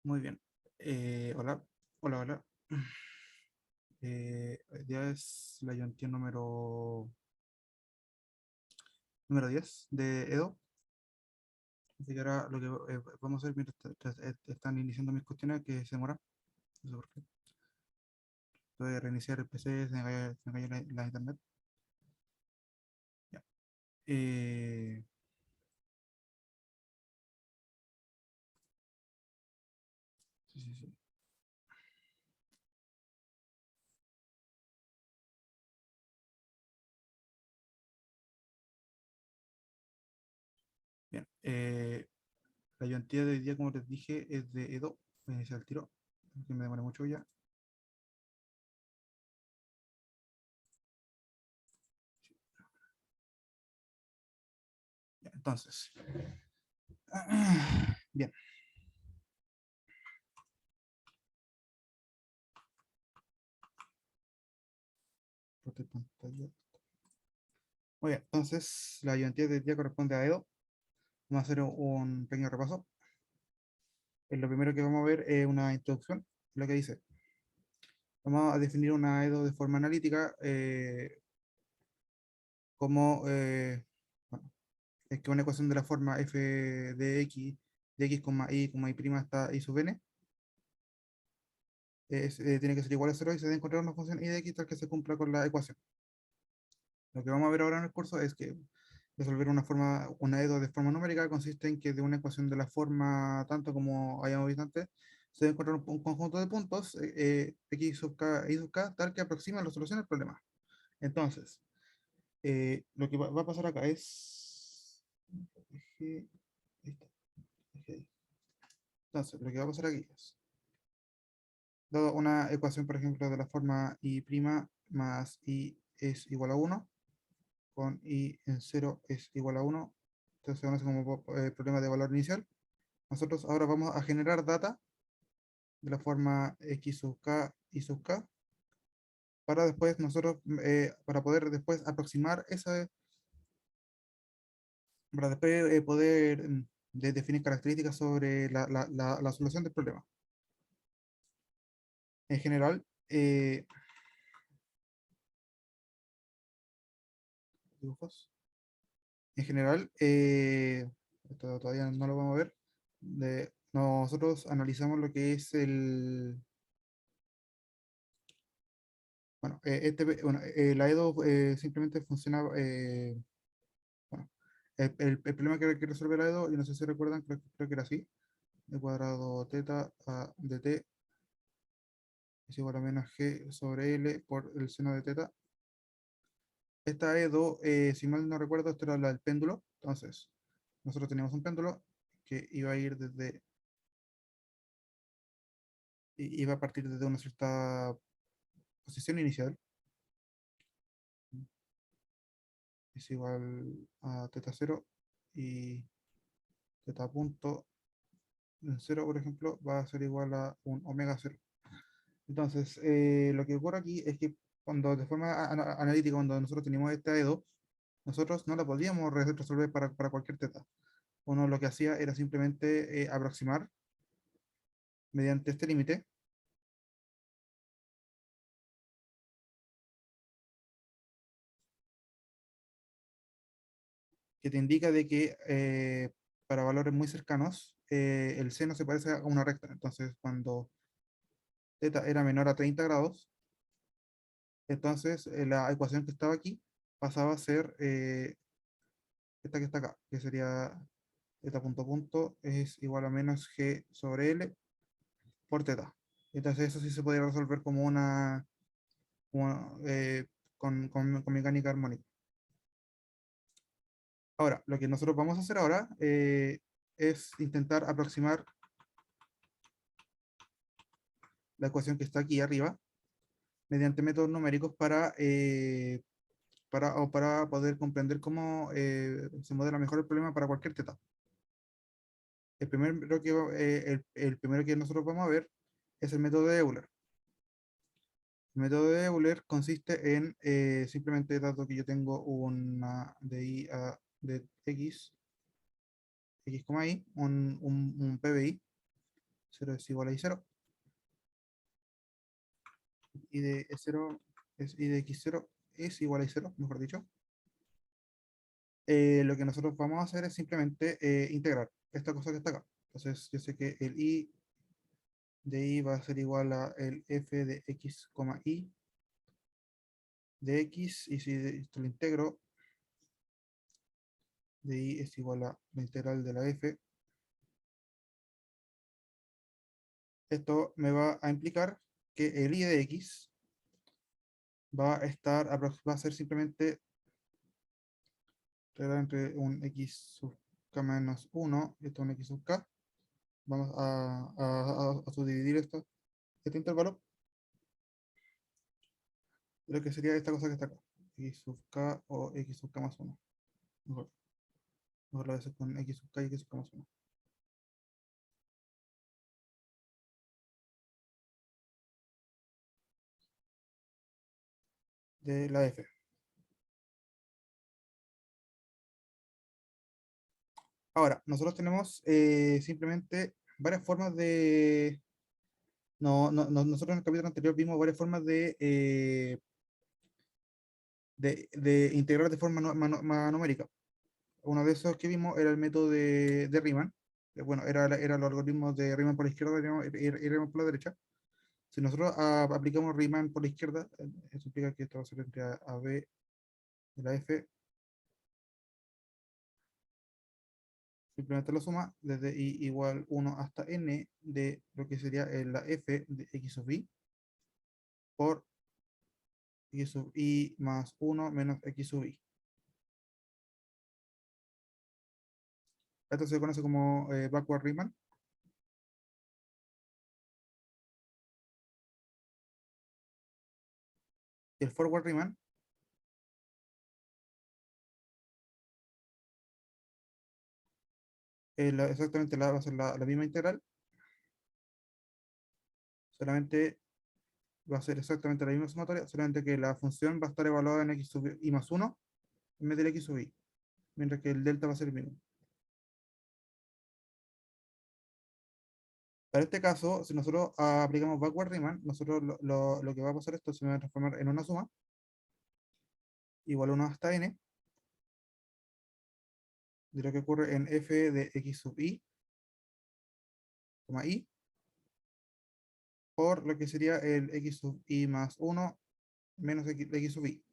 Muy bien. Hola, hola, hola. Hoy día es la ayuntía número 10 de Edo. Así que ahora lo que vamos a hacer mientras están iniciando mis cuestiones, que se demora. No sé por qué. Voy a reiniciar el PC, se me cayó la internet. Ya. Eh, sí, sí, sí. Bien. La ayuntía de hoy día, como les dije, es de Edo. Voy a iniciar el tiro, que me demora mucho ya. Ya, entonces. Bien. Corte pantalla. Muy bien, entonces la ayudantía de hoy día corresponde a Edo. Vamos a hacer un pequeño repaso. Lo primero que vamos a ver es una introducción, lo que dice. Vamos a definir una EDO de forma analítica como bueno, es que una ecuación de la forma f de x, y prima hasta y sub n tiene que ser igual a cero y se debe encontrar una función y de x tal que se cumpla con la ecuación. Lo que vamos a ver ahora en el curso es que resolver una EDO de forma numérica consiste en que de una ecuación de la forma, tanto como hayamos visto antes, se debe encontrar un conjunto de puntos, x sub k, y sub k, tal que aproxima la solución al problema. Entonces, lo que va a pasar acá es... Ahí está, ahí. Entonces, lo que va a pasar aquí es, dado una ecuación, por ejemplo, de la forma y' más y es igual a uno, con y en cero es igual a uno, entonces se conoce como problema de valor inicial. Nosotros ahora vamos a generar data de la forma x sub k y sub k para después nosotros, para poder después aproximar esa, para después poder definir características sobre la solución del problema. En general, dibujos. En general, esto todavía no lo vamos a ver. Nosotros analizamos lo que es bueno, la EDO simplemente funcionaba, bueno, el problema que resuelve la EDO, yo no sé si recuerdan, creo que era así, e cuadrado teta de t es igual a menos g sobre l por el seno de teta. Esta EDO, si mal no recuerdo, esto era la del péndulo. Entonces, nosotros teníamos un péndulo que iba a ir iba a partir desde una cierta posición inicial, es igual a teta 0 y teta punto en 0, por ejemplo, va a ser igual a un omega 0. Entonces, lo que ocurre aquí es que cuando de forma analítica, cuando nosotros teníamos esta EDO, nosotros no la podíamos resolver para cualquier teta. Uno lo que hacía era simplemente aproximar mediante este límite que te indica de que para valores muy cercanos el seno se parece a una recta. Entonces, cuando θ era menor a 30 grados, entonces la ecuación que estaba aquí pasaba a ser esta que está acá, que sería θ punto punto es igual a menos g sobre l por θ. Entonces eso sí se podría resolver como con mecánica armónica. Ahora, lo que nosotros vamos a hacer ahora es intentar aproximar la ecuación que está aquí arriba mediante métodos numéricos para poder comprender cómo se modela mejor el problema para cualquier teta. El primero que nosotros vamos a ver es el método de Euler. El método de Euler consiste en simplemente, dado que yo tengo una de i a de x, y, un PBI, 0 es igual a I0, y de E0 y de X0 es igual a I0, mejor dicho. Lo que nosotros vamos a hacer es simplemente integrar esta cosa que está acá. Entonces yo sé que el I de I va a ser igual a el F de X, I de X, y si esto lo integro, de I es igual a la integral de la F. Esto me va a implicar que el I de X va a estar, va a ser simplemente entre un X sub K menos 1 y esto un X sub K. Vamos a subdividir este intervalo, lo que sería esta cosa que está acá, X sub K o X sub K más 1. Mejor, mejor lo voy a hacer con X sub K y X sub K más 1 de la F. Ahora, nosotros tenemos simplemente varias formas de... nosotros en el capítulo anterior vimos varias formas de integrar de forma numérica. Uno de esos que vimos era el método de Riemann. Bueno, era los algoritmos de Riemann por la izquierda y Riemann por la derecha. Si nosotros aplicamos Riemann por la izquierda, eso implica que esto va a ser entre a B de la F, simplemente lo suma desde I igual 1 hasta N de lo que sería la F de X sub I por X sub I más 1 menos X sub I. Esto se conoce como backward Riemann. Y el forward Riemann exactamente va a ser la misma integral, solamente va a ser exactamente la misma sumatoria, solamente que la función va a estar evaluada en X sub I más 1 en vez del X sub I, mientras que el delta va a ser el mismo. Para este caso, si nosotros aplicamos backward Riemann, nosotros lo que va a pasar esto se va a transformar en una suma igual a 1 hasta n de lo que ocurre en f de x sub i, i, por lo que sería el x sub i más 1 menos x sub i.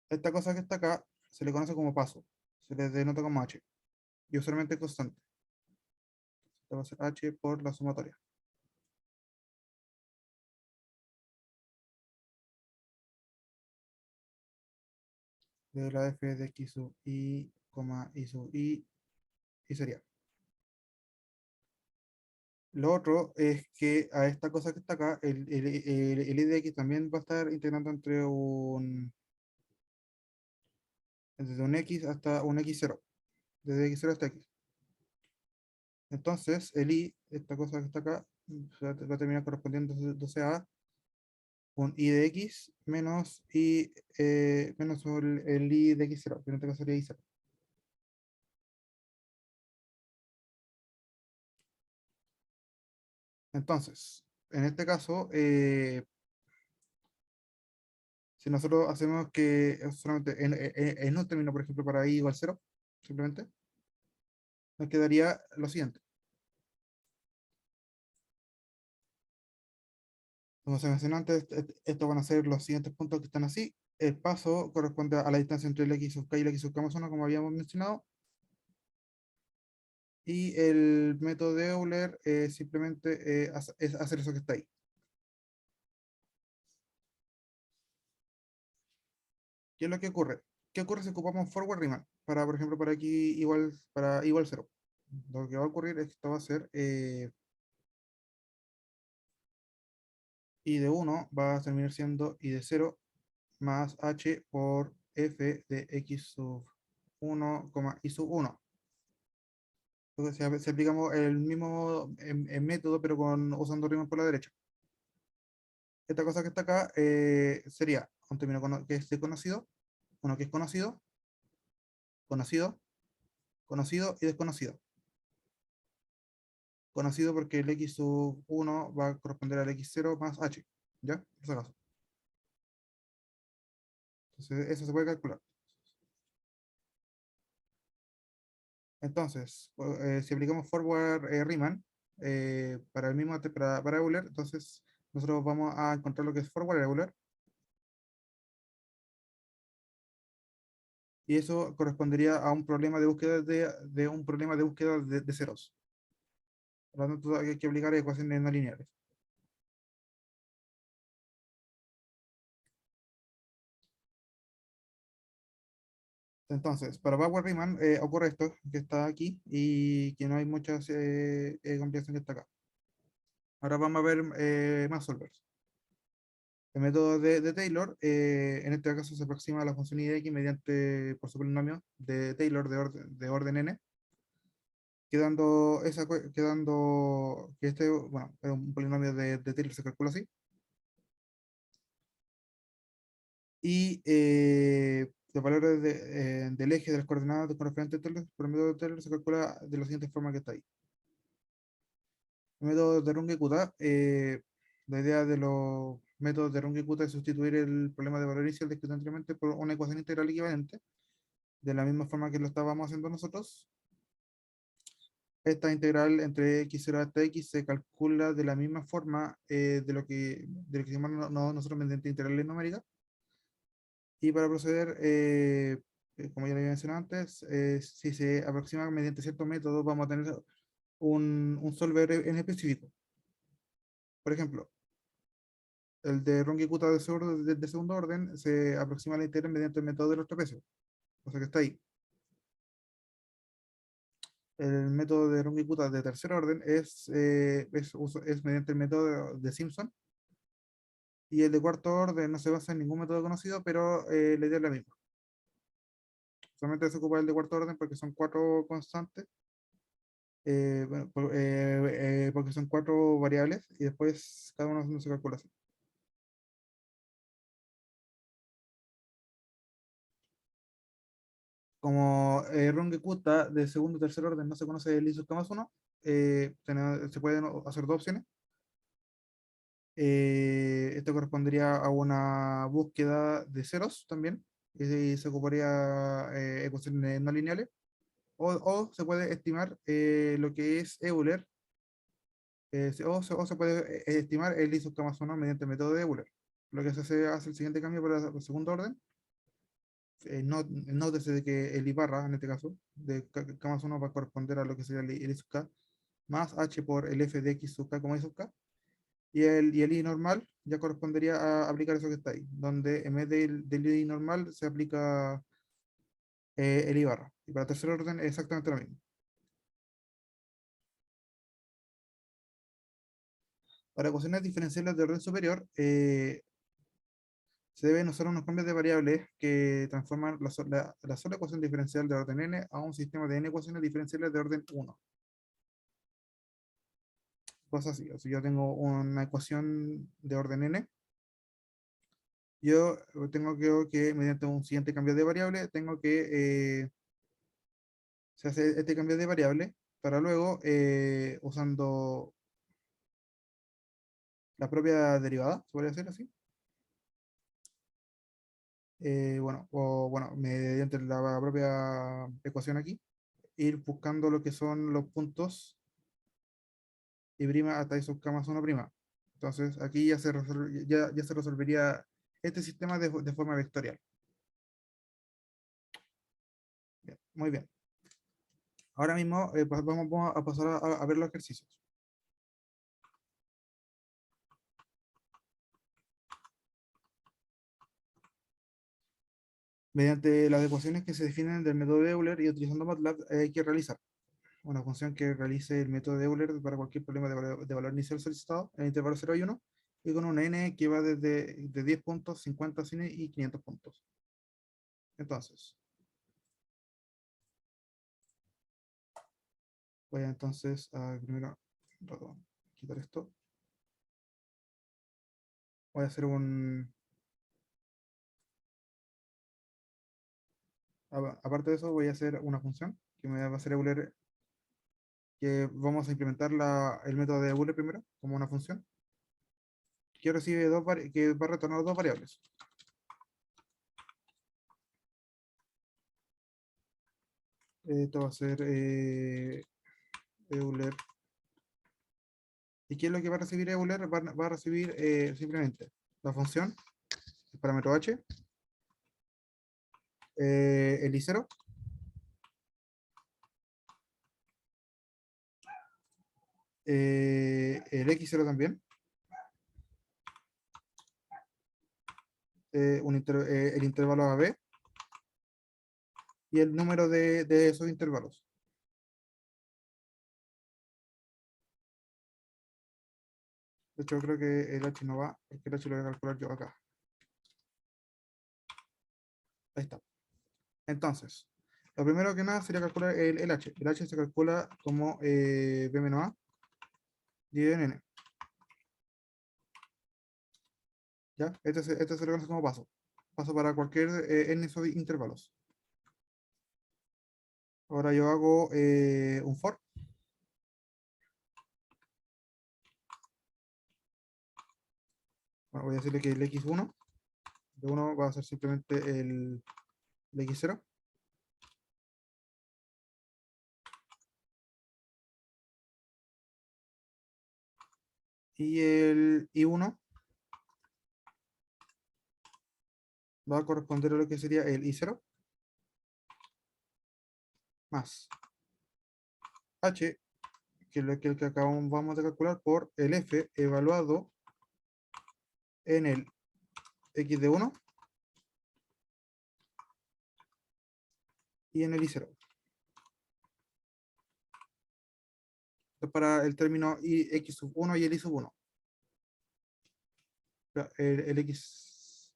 Esta cosa que está acá se le conoce como paso, se le denota como h, y usualmente es constante. Esto va a ser h por la sumatoria de la f de x sub i, i sub i, y sería. Lo otro es que a esta cosa que está acá, el I de x también va a estar integrando desde un x hasta un x0, desde x0 hasta x. Entonces, el i, esta cosa que está acá, va a terminar correspondiendo entonces a un i de x menos menos el i de x0, que en este caso sería i0. Entonces, en este caso, si nosotros hacemos que solamente en un término, por ejemplo, para i igual 0, simplemente, nos quedaría lo siguiente. Como se mencionó antes, estos van a ser los siguientes puntos que están así. El paso corresponde a la distancia entre el x sub k y el x sub k más 1, como habíamos mencionado. Y el método de Euler simplemente es hacer eso que está ahí. ¿Qué es lo que ocurre? ¿Qué ocurre si ocupamos forward Riemann? Para, por ejemplo, para igual 0. Lo que va a ocurrir es que esto va a ser i de 1 va a terminar siendo i de 0 más h por f de x sub 1, i sub 1. Entonces, si aplicamos el mismo método, pero usando Riemann por la derecha. Esta cosa que está acá sería un término que es desconocido, uno que es conocido, conocido, conocido y desconocido. conocido porque el x sub 1 va a corresponder al x0 más h, ¿ya? Por si acaso. Entonces, eso se puede calcular. Entonces, si aplicamos forward Riemann para el mismo para Euler, entonces nosotros vamos a encontrar lo que es forward Euler y eso correspondería a un problema de búsqueda de un problema de búsqueda de ceros. Por lo tanto, hay que aplicar ecuaciones no lineales. Entonces, para Power Riemann ocurre esto que está aquí y que no hay muchas complicación que está acá. Ahora vamos a ver más solvers. El método de Taylor, en este caso se aproxima a la función I de x mediante por su polinomio de Taylor de orden n, quedando que este, bueno, es un polinomio de Taylor, se calcula así, y los valores del eje de las coordenadas con referente a Taylor, por el método de Taylor se calcula de la siguiente forma que está ahí. El método de Runge-Kutta, la idea de los métodos de Runge-Kutta es sustituir el problema de valor inicial descrito anteriormente por una ecuación integral equivalente, de la misma forma que lo estábamos haciendo nosotros. Esta integral entre x0 hasta x se calcula de la misma forma de lo que hicimos nosotros mediante integrales numéricas. Y para proceder, como ya lo había mencionado antes, si se aproxima mediante cierto método, vamos a tener un solver en específico. Por ejemplo, el de Runge-Kutta de segundo orden se aproxima a la integral mediante el método de los trapecios, o sea que está ahí. El método de Runge-Kutta de tercer orden es mediante el método de Simpson, y el de cuarto orden no se basa en ningún método conocido, pero la idea es la misma. Solamente se ocupa el de cuarto orden porque son cuatro constantes, bueno, porque son cuatro variables y después cada uno no se calcula así. Como Runge-Kutta de segundo y tercer orden no se conoce el ISO más 1, se pueden hacer dos opciones. Esto correspondería a una búsqueda de ceros también, y se ocuparía ecuaciones no lineales, o se puede estimar lo que es Euler, o se puede estimar el isocamasono mediante el método de Euler. Lo que se hace el siguiente cambio para el segundo orden, no desde que el Ibarra, en este caso, de K más 1 va a corresponder a lo que sería el I sub K, más H por el F de X sub K como I sub K, y el I normal ya correspondería a aplicar eso que está ahí, donde en vez del I normal se aplica el I barra. Y para tercer orden es exactamente lo mismo. Para ecuaciones diferenciales de orden superior, se deben usar unos cambios de variables que transforman la sola ecuación diferencial de orden n a un sistema de n ecuaciones diferenciales de orden 1. Cosas así. O sea, yo tengo una ecuación de orden n. Yo tengo que mediante un siguiente cambio de variable, tengo que se hace este cambio de variable para luego, usando la propia derivada, se podría decir así. Bueno, mediante la propia ecuación aquí, ir buscando lo que son los puntos y prima hasta I sub k más 1 prima. Entonces aquí ya se resolvería este sistema de forma vectorial. Bien, muy bien. Ahora mismo vamos a pasar a ver los ejercicios. Mediante las ecuaciones que se definen del método de Euler y utilizando MATLAB, hay que realizar una función que realice el método de Euler para cualquier problema de valor inicial solicitado en el intervalo 0 y 1, y con una n que va desde de 10 puntos, 50, 100 y 500 puntos. Entonces, voy entonces a primero quitar esto. Voy a hacer aparte de eso, voy a hacer una función que me va a hacer Euler que vamos a implementar el método de Euler primero, como una función, que recibe que va a retornar dos variables. Esto va a ser Euler. ¿Y qué es lo que va a recibir Euler? Va a recibir simplemente la función, el parámetro h, el i0, el x0 también, el intervalo AB y el número de esos intervalos. De hecho, creo que el h no va, porque el h lo voy a calcular yo acá. Ahí está. Entonces, lo primero que nada sería calcular el h. El h se calcula como b menos a dividido en n. ¿Ya? Este se lo conoce como paso. Paso para cualquier n esos intervalos. Ahora yo hago un for. Bueno, voy a decirle que el x1 de 1 va a ser simplemente el x0. Y el i1 va a corresponder a lo que sería el i0 más h, que es el que acabamos de calcular, por el f evaluado en el x de 1 y en el i0. Para el término x sub 1 y el i sub 1. El x.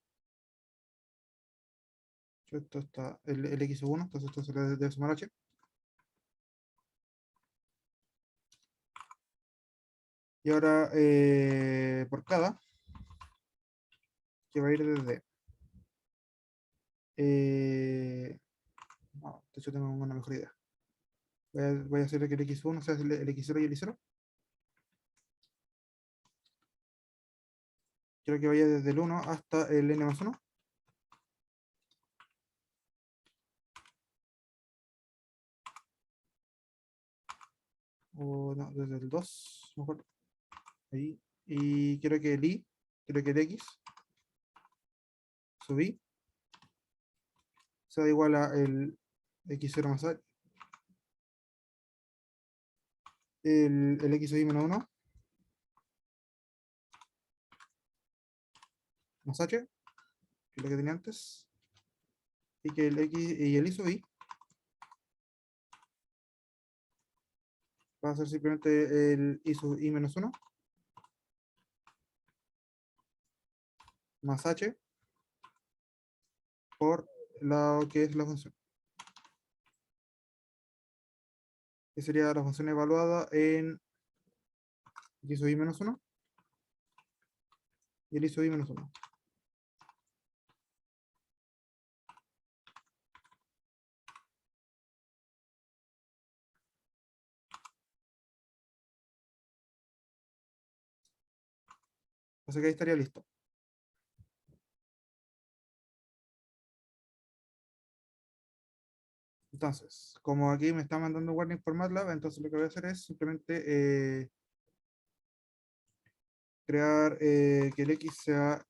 Esto está el x sub 1, entonces esto se le debe sumar h. Y ahora por cada, que va a ir desde. No, de hecho tengo una mejor idea. Voy a hacer que el x1 sea el x0 y el i0. Quiero que vaya desde el 1 hasta el n más 1. O no, desde el 2, mejor. Ahí. Y quiero que el x sub i sea igual a el x0 más h, el x sub i menos 1 más h, que es lo que tenía antes, y que el x y el i sub i va a ser simplemente el i sub i menos 1 más h por lo que es la función, que sería la función evaluada en x sub i menos 1 y el i sub i menos 1. Así que ahí estaría listo. Entonces, como aquí me está mandando warning por MATLAB, entonces lo que voy a hacer es simplemente crear que el x sea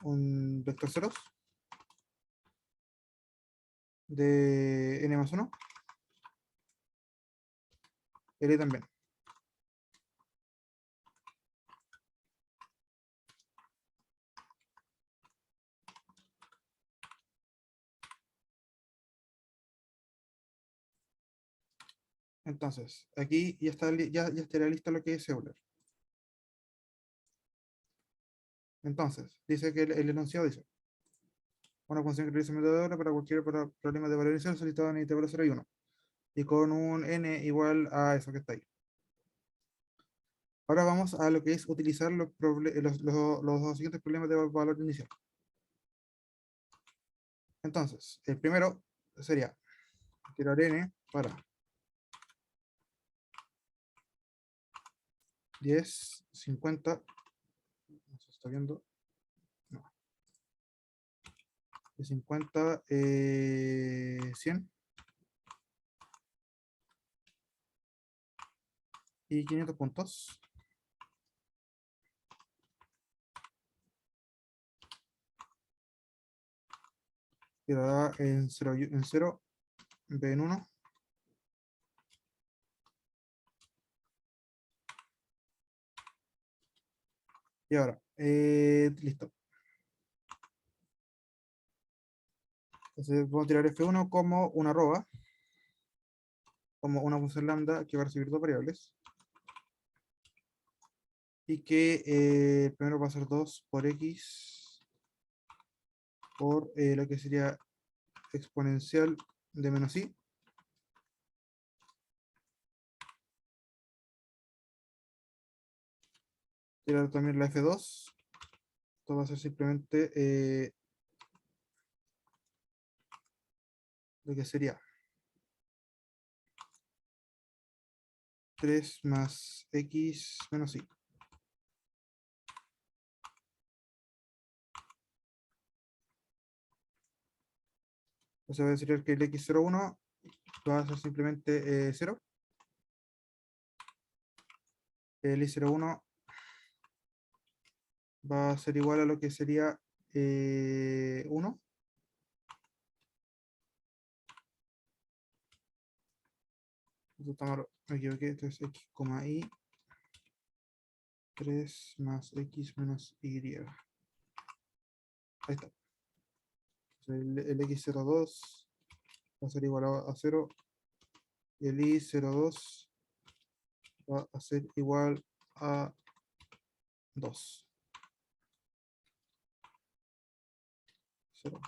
un vector ceros de n más 1, el y también. Entonces, aquí ya está, ya estaría listo lo que es Euler. Entonces, dice que el enunciado dice: una función que realiza método de Euler para cualquier problema de valor inicial solicitado en intervalo 0 y 1. Y con un n igual a eso que está ahí. Ahora vamos a lo que es utilizar los dos siguientes problemas de valor inicial. Entonces, el primero sería tirar n para 10, 50, no se está viendo, no, de 50, 100 y 500 puntos. Quedará en 0, en 0, B en 1. Y ahora, listo. Entonces vamos a tirar F1 como una arroba, como una función lambda que va a recibir dos variables. Y que primero va a ser 2 por x por lo que sería exponencial de menos i. Tirar también la F2. Esto va a ser simplemente lo que sería 3 más x menos i. Entonces va a decir que el x01 va a ser simplemente 0. El i01 va a ser igual a lo que sería 1. Me equivoqué, entonces x, y 3 más x menos y. Ahí está. El x02 va a ser igual a 0 y el i02 va a ser igual a 2. 0.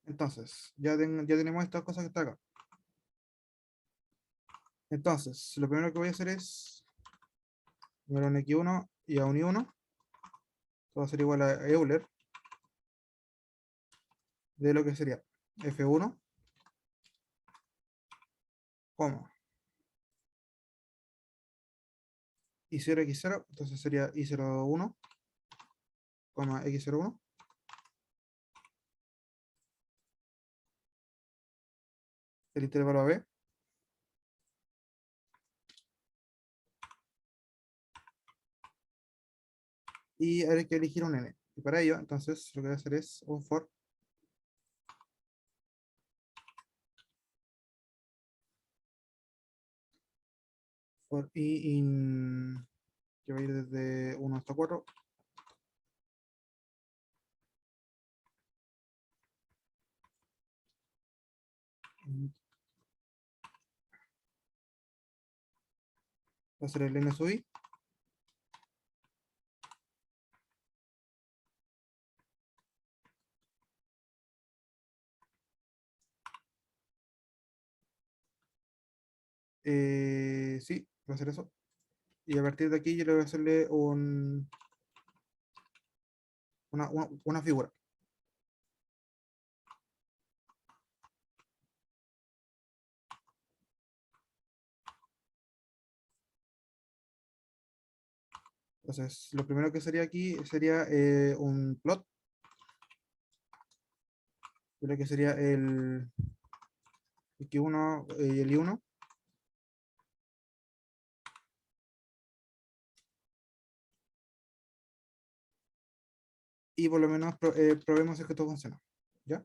Entonces, ya tenemos estas cosas que está acá. Entonces, lo primero que voy a hacer es poner un x1 y a un i1. Esto va a ser igual a Euler de lo que sería f1, coma, i0x0, entonces sería i01, x01, el intervalo a b, y hay que elegir un n. Y para ello, entonces, lo que voy a hacer es un for i in, que va a ir desde 1 hasta 4. Va a ser el n sub i. Sí, va a ser eso. Y a partir de aquí yo le voy a hacerle una figura. Entonces, lo primero que sería aquí sería un plot de lo que sería el X1 y el I1. Y por lo menos probemos si es que esto funciona. ¿Ya?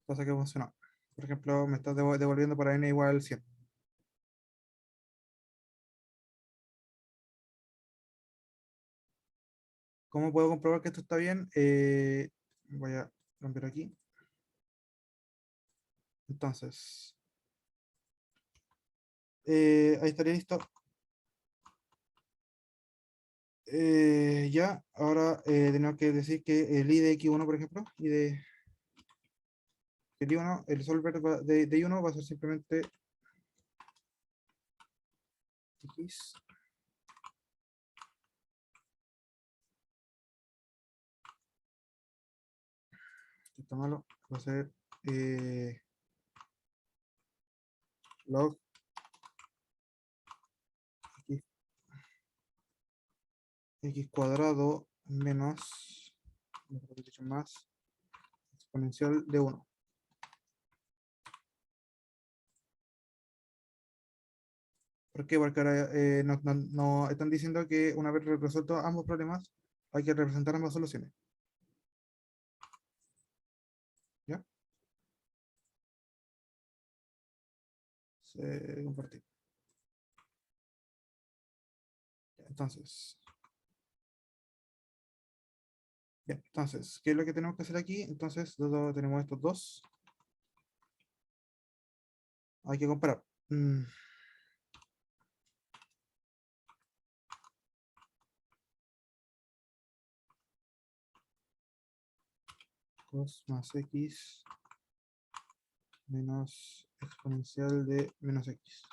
Cosa que funcionó. Por ejemplo, me estás devolviendo para n igual 100. ¿Cómo puedo comprobar que esto está bien? Voy a cambiar aquí. Entonces, ahí estaría listo. Ya, ahora tenemos que decir que el i de x1, por ejemplo, y de el i1, el solver de i1 va a ser simplemente x. Esto está malo, va a ser log x, x cuadrado menos, mejor dicho, más exponencial de 1. ¿Por qué? Porque ahora no están diciendo que una vez resuelto ambos problemas, hay que representar ambas soluciones. ¿Ya? Compartir. Entonces, bien, entonces, ¿qué es lo que tenemos que hacer aquí? Entonces, tenemos estos dos. Hay que comparar. Cos más x menos exponencial de menos x.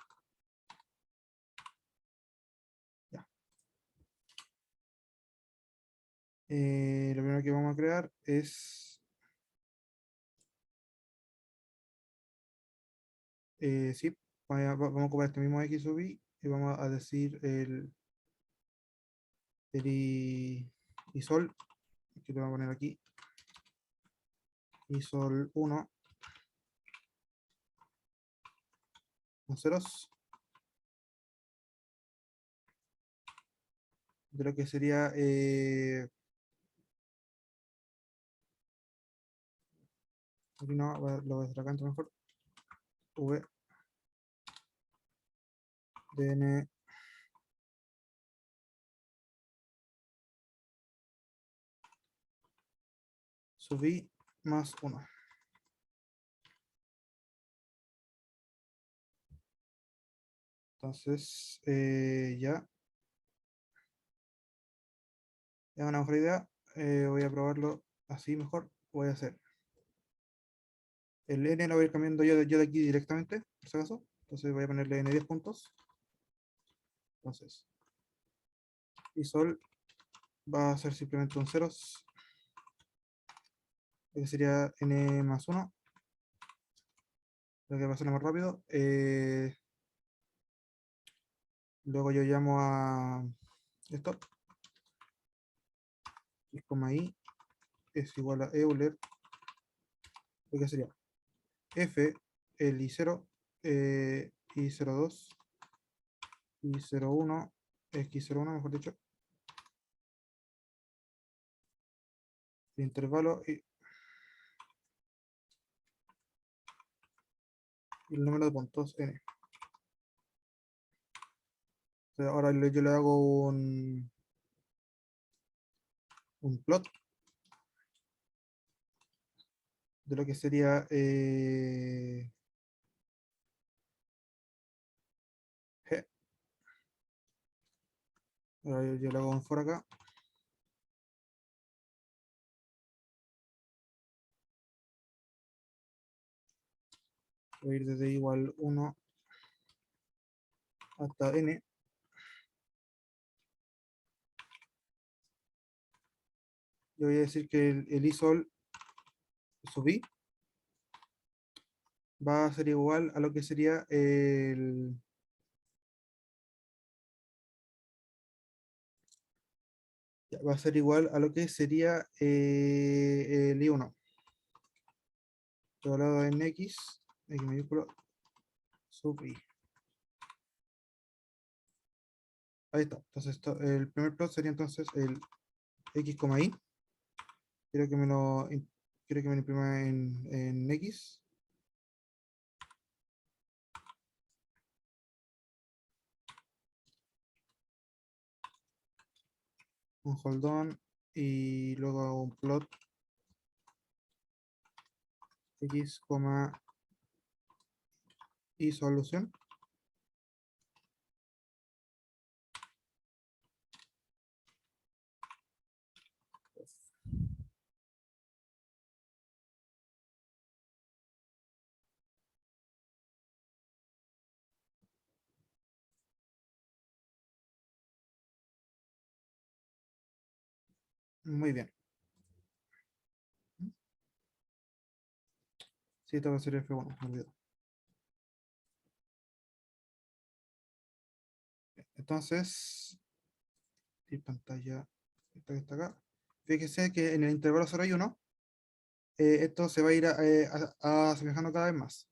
Ya. Lo primero que vamos a crear es, sí, vamos a ocupar este mismo x sub i y vamos a decir el i sol, que lo vamos a poner aquí, i sol 1 con ceros, de lo que sería, aquí no, lo voy a hacer acá entonces mejor, v dn sub i más 1. Entonces, ya una mejor idea. Voy a probarlo así mejor. Voy a hacer el n lo voy a ir cambiando yo de aquí directamente, por si acaso. Entonces voy a ponerle n 10 puntos. Entonces, y sol va a ser simplemente un ceros, que sería n más 1. Lo que va a ser más rápido. Luego yo llamo a esto, y coma i es igual a Euler, lo que sería f, el i0, i02, i01, x01, mejor dicho, el intervalo y el número de puntos n. O sea, ahora yo le hago un plot de lo que sería g. Ahora yo le hago un for acá. Voy a ir desde igual 1 hasta n. Yo voy a decir que el isol sub i va a ser igual a lo que sería va a ser igual a lo que sería el i1 doblado en x mayúsculo sub i. Ahí está. Entonces el primer plot sería entonces el x, i. Quiero que me lo quiero que me lo imprima en x. Un hold on y luego hago un plot x, y solución. Muy bien. Sí, esto va a ser F1, me olvidó. Entonces, y pantalla, esta que está acá. Fíjese que en el intervalo 0 y 1, esto se va a ir asemejando cada vez más.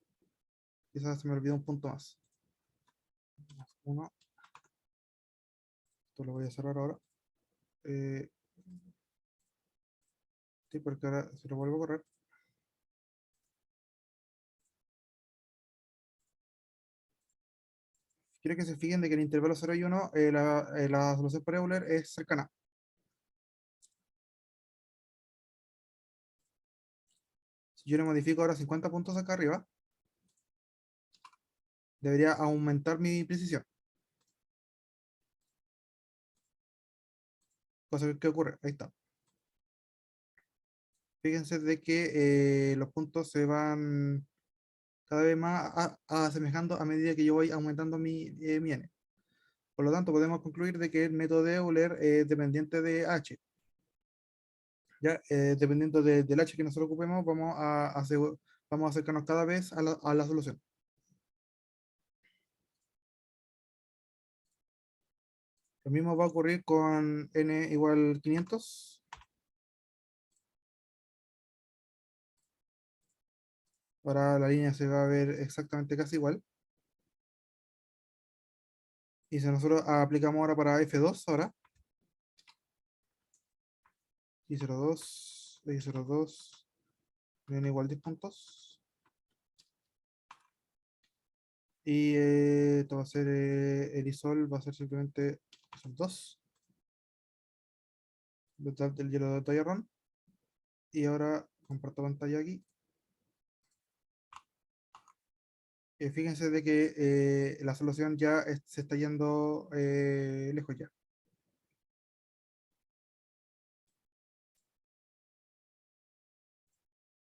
Quizás se me olvidó un punto más. Más uno. Esto lo voy a cerrar ahora. Eh, sí, porque ahora se lo vuelvo a correr. Quiero que se fijen de que en el intervalo 0 y 1 la solución por Euler es cercana. Si yo le modifico ahora 50 puntos acá arriba, debería aumentar mi precisión. Cosa que ocurre, ahí está. Fíjense de que los puntos se van cada vez más asemejando a medida que yo voy aumentando mi n. Por lo tanto, podemos concluir de que el método de Euler es dependiente de h. Ya, dependiendo del h que nosotros ocupemos, vamos a acercarnos cada vez a la solución. Lo mismo va a ocurrir con n igual 500. Ahora la línea se va a ver exactamente casi igual. Y si nosotros aplicamos ahora para F2, ahora, I02, n igual 10 puntos. Y esto va a ser el isol, va a ser simplemente son 2 del hielo de Tallarrón. Y ahora comparto pantalla aquí. Fíjense de que la solución ya se está yendo lejos ya.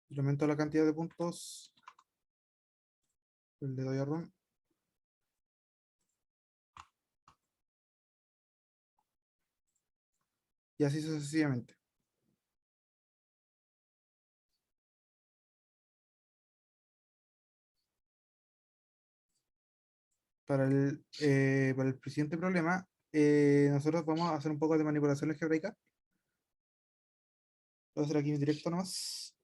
Y aumento la cantidad de puntos del de Tallarrón. Y así sucesivamente. Para el siguiente problema, nosotros vamos a hacer un poco de manipulación algebraica. Voy a hacer aquí directo nomás.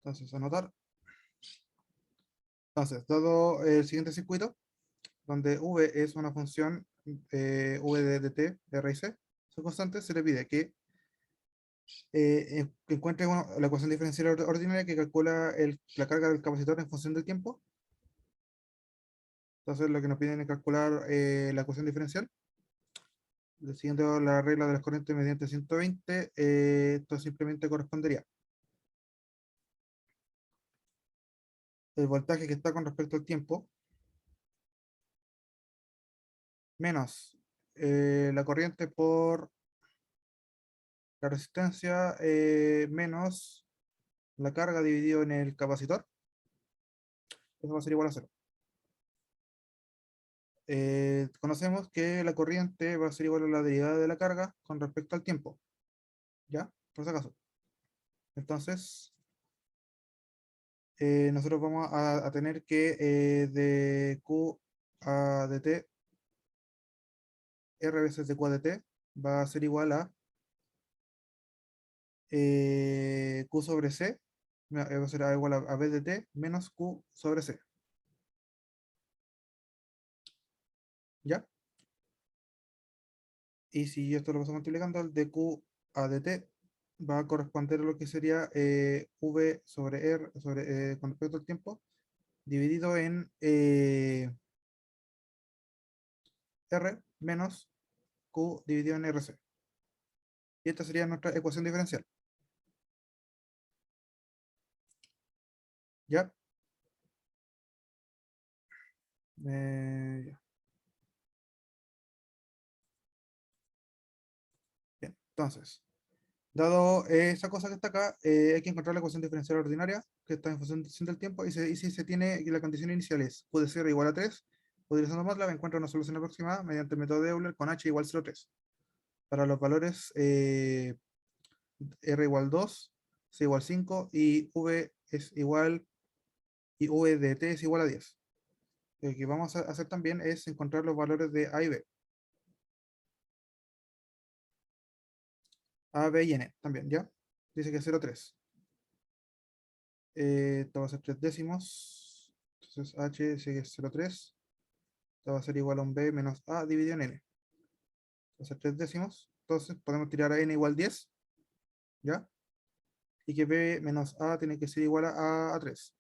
Entonces, anotar. Entonces, dado el siguiente circuito, donde v es una función v de t, de raíz c, son constantes, se le pide que encuentre la ecuación diferencial ordinaria que calcula la carga del capacitor en función del tiempo. Entonces, lo que nos piden es calcular la ecuación diferencial. Siguiendo la regla de las corrientes mediante 120, esto simplemente correspondería el voltaje que está con respecto al tiempo menos la corriente por la resistencia menos la carga dividido en el capacitor. Eso va a ser igual a cero. Conocemos que la corriente va a ser igual a la derivada de la carga con respecto al tiempo. ¿Ya? Por si acaso. Entonces, nosotros vamos a tener que de Q a dt, R veces de Q a dt, va a ser igual a Q sobre C, va a ser igual a B de T menos Q sobre C. ¿Ya? Y si esto lo paso multiplicando, el de Q a dt va a corresponder a lo que sería V sobre R con respecto al tiempo, dividido en R menos Q dividido en RC. Y esta sería nuestra ecuación diferencial. ¿Ya? Ya. Bien, entonces, dado esa cosa que está acá, hay que encontrar la ecuación diferencial ordinaria, que está en función del tiempo, y si se tiene, y la condición inicial es Q de 0 igual a 3, Utilizando MATLAB encuentra una solución aproximada mediante el método de Euler con h igual 0,3. Para los valores r igual 2, c igual 5 y v es igual y v de t es igual a 10. Lo que vamos a hacer también es encontrar los valores de a y b. A, b y n también, ¿ya? Dice que es 0,3. Esto va a ser 3 décimos. Entonces h sigue 0,3. Esto va a ser igual a un b menos a dividido en n. Va a ser 3 décimos. Entonces podemos tirar a n igual 10, ¿ya? Y que b menos a tiene que ser igual a 3.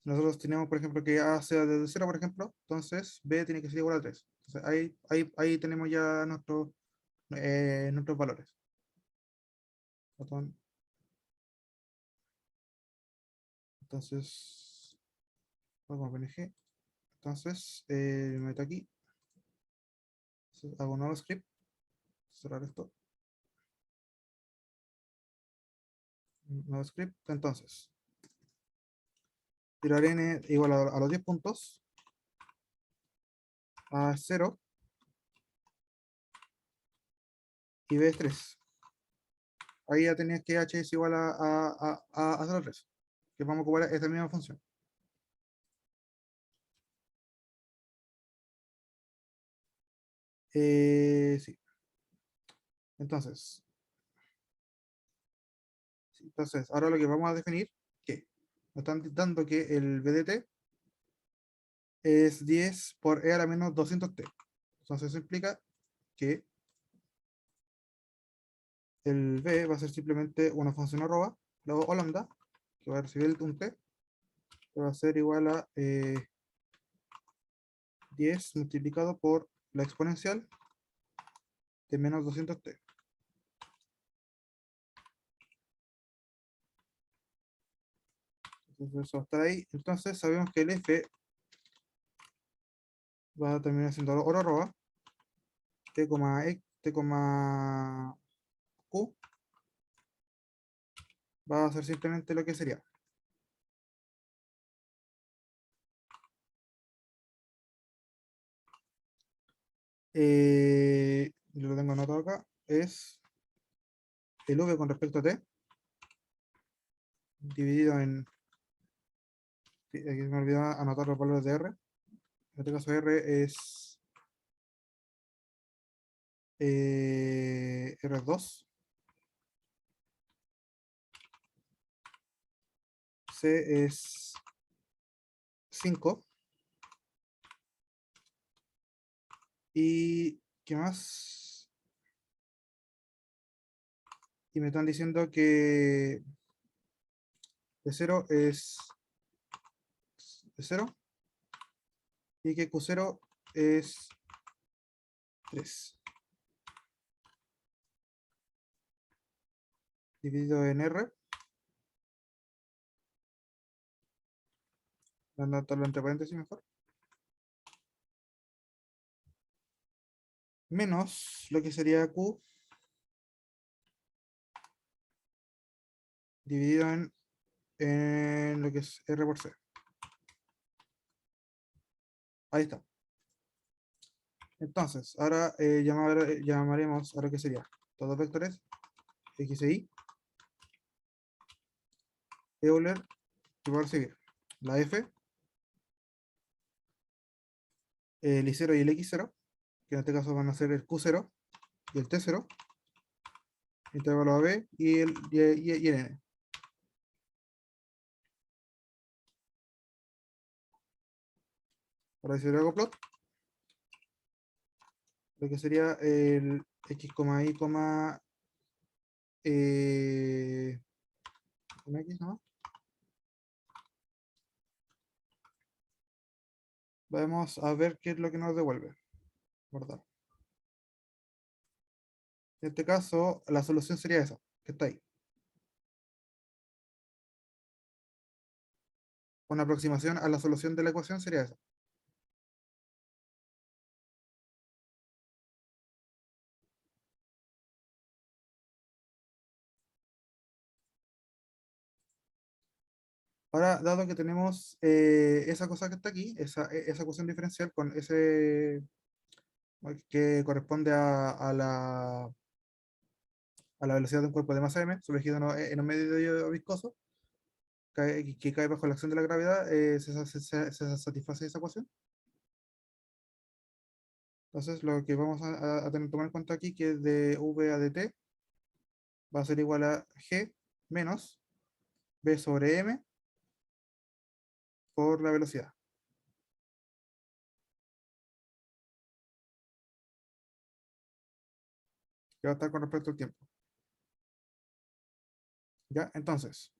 Nosotros tenemos, por ejemplo, que a sea desde 0, por ejemplo, entonces b tiene que ser igual a 3. Entonces ahí tenemos ya nuestros valores. Entonces, vamos a PNG. Entonces, me meto aquí. Hago un nuevo script. Cerrar esto. Nuevo script. Entonces, tirar n igual a los 10 puntos. A 0 y b es 3. Ahí ya tenías que h es igual a 0,3. Que vamos a ocupar esta misma función. Sí. Entonces, ahora lo que vamos a definir, que nos están dando que el BDT es 10 por e a la menos 200t. Entonces, eso implica que el b va a ser simplemente una función arroba, luego o lambda, que va a recibir un t, que va a ser igual a 10 multiplicado por la exponencial de menos 200t. Entonces, eso va a estar ahí. Entonces, sabemos que el f va a terminar siendo oro arroba, t, t, q va a ser simplemente lo que sería. Lo tengo anotado acá, es el v con respecto a t, dividido en, aquí me olvidó anotar los valores de r, en este caso r es r2, c es 5, y ¿qué más? Y me están diciendo que de 0 es 0 y que q0 es 3, dividido en r, anotarlo entre paréntesis mejor, menos lo que sería q dividido en lo que es r por c. Ahí está. Entonces, ahora llamaremos a lo que sería todos vectores x e y Euler, que va a recibir la f, el y0 y el x0, que en este caso van a ser el q0 y el t0, intervalo a b y el n. Ahora si le hago plot, lo que sería el x, y, eh, x, ¿no? Vamos a ver qué es lo que nos devuelve. ¿Verdad? En este caso, la solución sería esa, que está ahí. Una aproximación a la solución de la ecuación sería esa. Ahora, dado que tenemos esa cosa que está aquí, esa ecuación diferencial con ese que corresponde a la velocidad de un cuerpo de masa m, sumergido en un medio viscoso, que cae bajo la acción de la gravedad, se satisface esa ecuación. Entonces, lo que vamos a tener que tomar en cuenta aquí, que es de v a dt, va a ser igual a g menos b sobre m por la velocidad, que va a estar con respecto al tiempo. ¿Ya? Entonces,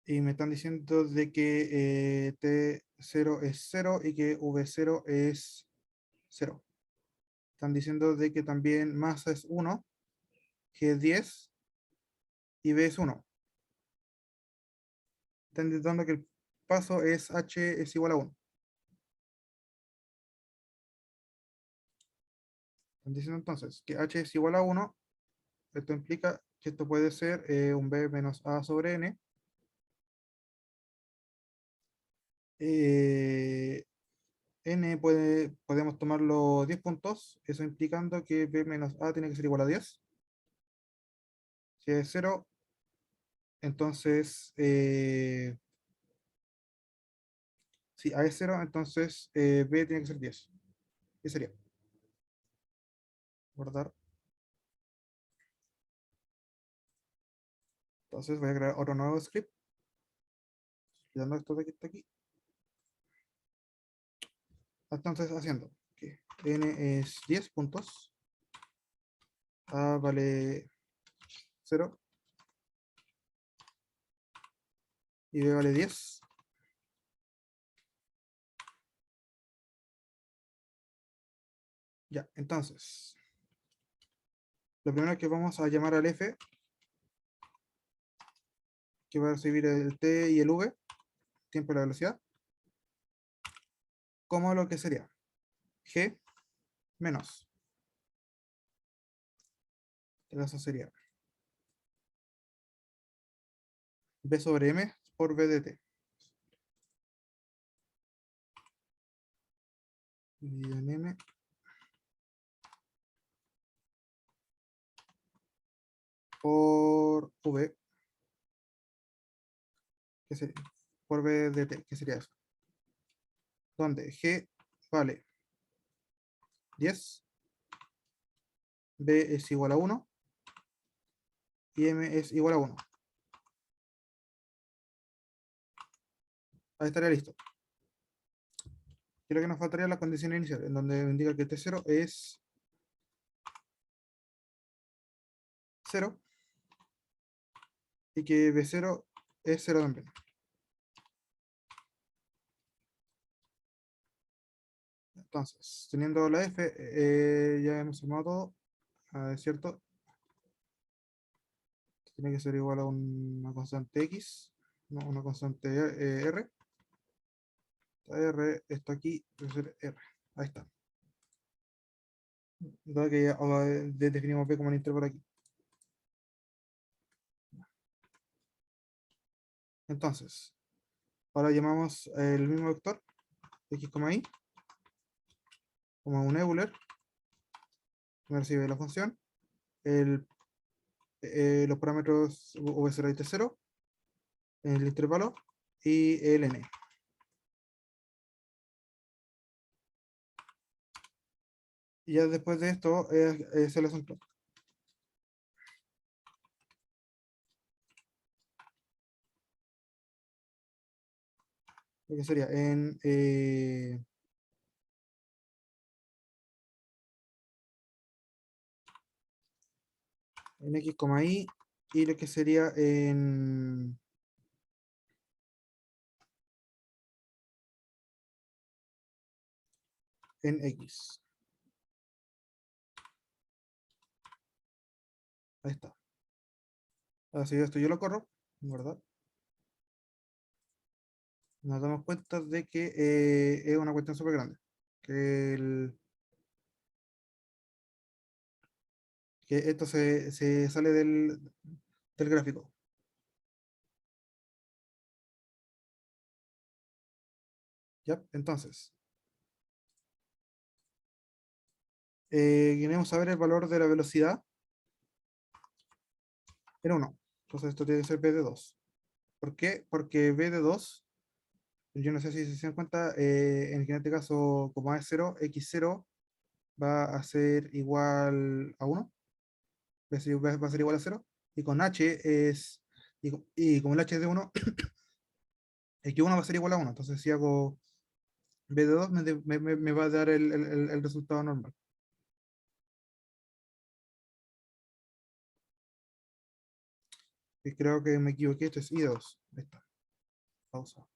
y me están diciendo de que T0 es 0 y que V0 es 0. Están diciendo de que también masa es 1, G es 10 y B es 1. Están diciendo que el paso es H es igual a 1. Están diciendo entonces que H es igual a 1. Esto implica que esto puede ser un B menos A sobre N. Eh, podemos tomarlo 10 puntos, eso implicando que B menos A tiene que ser igual a 10. Si es 0, entonces, si A es 0, entonces B tiene que ser 10. ¿Qué sería? Guardar. Entonces voy a crear otro nuevo script, quitando esto de que está aquí. Entonces, haciendo que N es 10 puntos, A vale 0 y B vale 10. Ya, entonces, lo primero que vamos a llamar al F, que va a recibir el T y el V, tiempo y la velocidad, como lo que sería G menos, eso sería B sobre M por B de T. Dividido en M por V, que sería, por B de T, que sería eso. Donde G vale 10, B es igual a 1 y M es igual a 1. Ahí estaría listo. Creo que nos faltaría la condición inicial, en donde indica que T0 es 0 y que B0 es 0 también. Entonces, teniendo la F, ya hemos sumado todo, es cierto, tiene que ser igual a una constante X, no, una constante R. R, esto aquí debe ser R. Ahí está. Dado que ya definimos B como un intervalo aquí. Entonces, ahora llamamos el mismo vector, X, Y, como un Euler, que me recibe la función, el, los parámetros V0 y T0, el intervalo y el N. Y ya después de esto es el asunto. Lo que sería en X, Y y lo que sería en X. Ahí está. Así esto yo lo corro, ¿verdad? Nos damos cuenta de que es una cuestión súper grande. Que, que esto se sale del gráfico. ¿Ya? Entonces, queremos saber el valor de la velocidad en 1. Entonces esto tiene que ser b de 2. ¿Por qué? Porque b de 2, yo no sé si se dan cuenta, en este caso, como a es 0, x0 va a ser igual a 1, va a ser igual a 0, y con h es, y como el h es de 1, x1 va a ser igual a 1. Entonces si hago b de 2 me va a dar el resultado normal. Y creo que me equivoqué, esto es i2. Ahí está, pausa.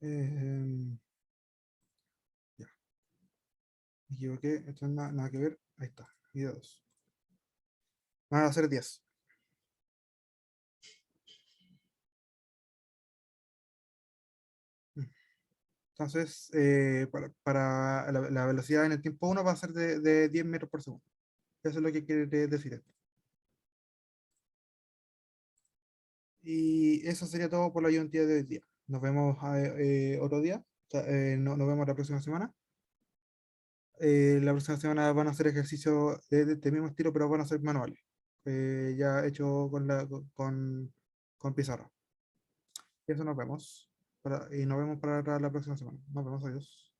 Eh, ya, me equivoqué, esto no nada que ver. Ahí está, i2. Van a ser 10. Entonces, para la velocidad en el tiempo 1 va a ser de 10 metros por segundo. Eso es lo que quiere decir esto. Y eso sería todo por la ayuntía de hoy día. Nos vemos otro día. O sea, nos vemos la próxima semana. La próxima semana van a hacer ejercicios de mismo estilo, pero van a ser manuales. Ya hecho con pizarra. Y eso nos vemos. Y nos vemos para la próxima semana. Nos vemos, adiós.